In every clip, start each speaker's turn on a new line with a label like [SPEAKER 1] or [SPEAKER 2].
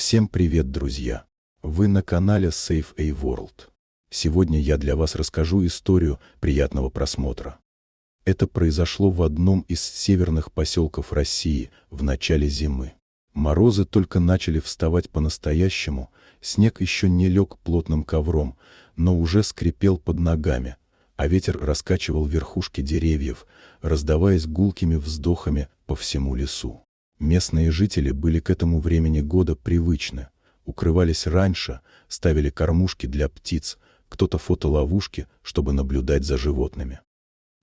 [SPEAKER 1] Всем привет, друзья! Вы на канале Safe A World. Сегодня я для вас расскажу историю. Приятного просмотра. Это произошло в одном из северных поселков России в начале зимы. Морозы только начали вставать по-настоящему, снег еще не лег плотным ковром, но уже скрипел под ногами, а ветер раскачивал верхушки деревьев, раздаваясь гулкими вздохами по всему лесу. Местные жители были к этому времени года привычны, укрывались раньше, ставили кормушки для птиц, кто-то фотоловушки, чтобы наблюдать за животными.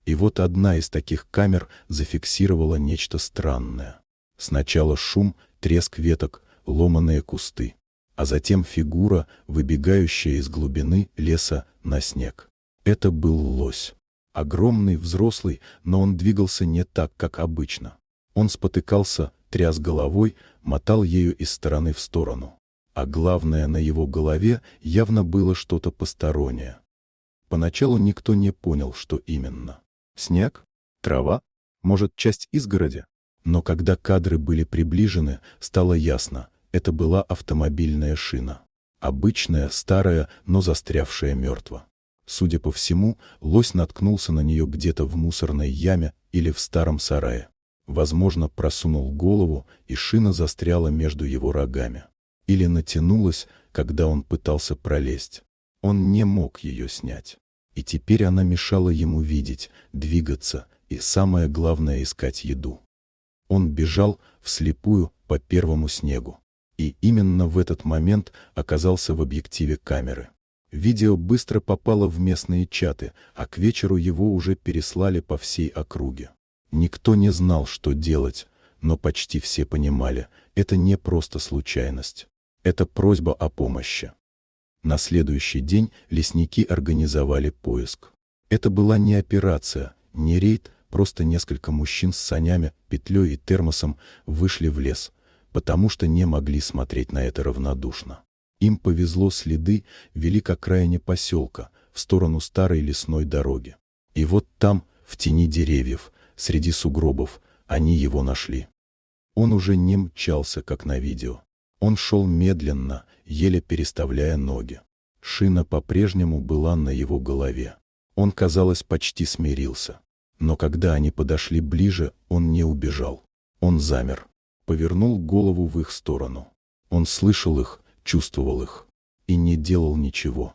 [SPEAKER 1] И вот одна из таких камер зафиксировала нечто странное. Сначала шум, треск веток, ломаные кусты, а затем фигура, выбегающая из глубины леса на снег. Это был лось. Огромный, взрослый, но он двигался не так, как обычно. Он спотыкался, тряс головой, мотал ею из стороны в сторону. А главное, на его голове явно было что-то постороннее. Поначалу никто не понял, что именно. Снег? Трава? Может, часть изгороди? Но когда кадры были приближены, стало ясно — это была автомобильная шина. Обычная, старая, но застрявшая мертво. Судя по всему, лось наткнулся на нее где-то в мусорной яме или в старом сарае. Возможно, просунул голову, и шина застряла между его рогами. Или натянулась, когда он пытался пролезть. Он не мог ее снять. И теперь она мешала ему видеть, двигаться и, самое главное, искать еду. Он бежал вслепую по первому снегу. И именно в этот момент оказался в объективе камеры. Видео быстро попало в местные чаты, а к вечеру его уже переслали по всей округе. Никто не знал, что делать, но почти все понимали, это не просто случайность. Это просьба о помощи. На следующий день лесники организовали поиск. Это была не операция, не рейд, просто несколько мужчин с санями, петлей и термосом вышли в лес, потому что не могли смотреть на это равнодушно. Им повезло, следы вели к окраине поселка, в сторону старой лесной дороги. И вот там, в тени деревьев, среди сугробов, они его нашли. Он уже не мчался, как на видео. Он шел медленно, еле переставляя ноги. Шина по-прежнему была на его голове. Он, казалось, почти смирился. Но когда они подошли ближе, он не убежал. Он замер, повернул голову в их сторону. Он слышал их, чувствовал их. И не делал ничего.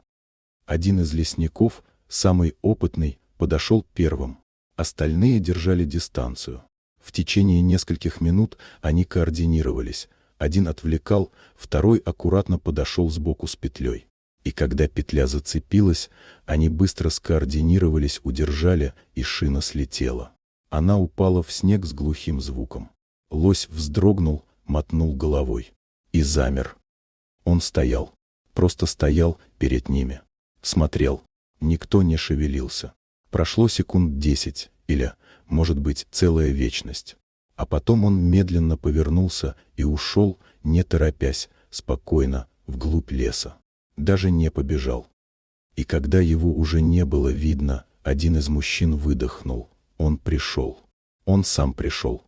[SPEAKER 1] Один из лесников, самый опытный, подошел первым. Остальные держали дистанцию. В течение нескольких минут они координировались. Один отвлекал, второй аккуратно подошел сбоку с петлей. И когда петля зацепилась, они быстро скоординировались, удержали, и шина слетела. Она упала в снег с глухим звуком. Лось вздрогнул, мотнул головой. И замер. Он стоял. Просто стоял перед ними. Смотрел. Никто не шевелился. Прошло секунд 10, или, может быть, целая вечность. А потом он медленно повернулся и ушел, не торопясь, спокойно, вглубь леса. Даже не побежал. И когда его уже не было видно, один из мужчин выдохнул. Он пришел. Он сам пришел.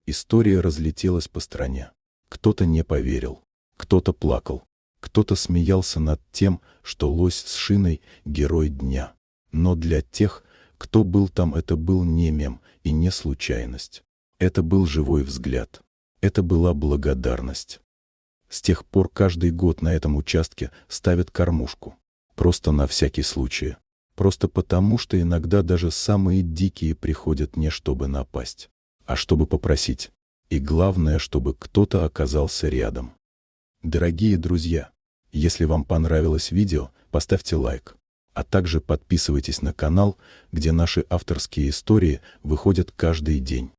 [SPEAKER 1] История разлетелась по стране. Кто-то не поверил. Кто-то плакал. Кто-то смеялся над тем, что лось с шиной — герой дня. Но для тех, кто был там, это был не мем и не случайность. Это был живой взгляд. Это была благодарность. С тех пор каждый год на этом участке ставят кормушку. Просто на всякий случай. Просто потому, что иногда даже самые дикие приходят не чтобы напасть, а чтобы попросить. И главное, чтобы кто-то оказался рядом. Дорогие друзья, если вам понравилось видео, поставьте лайк. А также подписывайтесь на канал, где наши авторские истории выходят каждый день.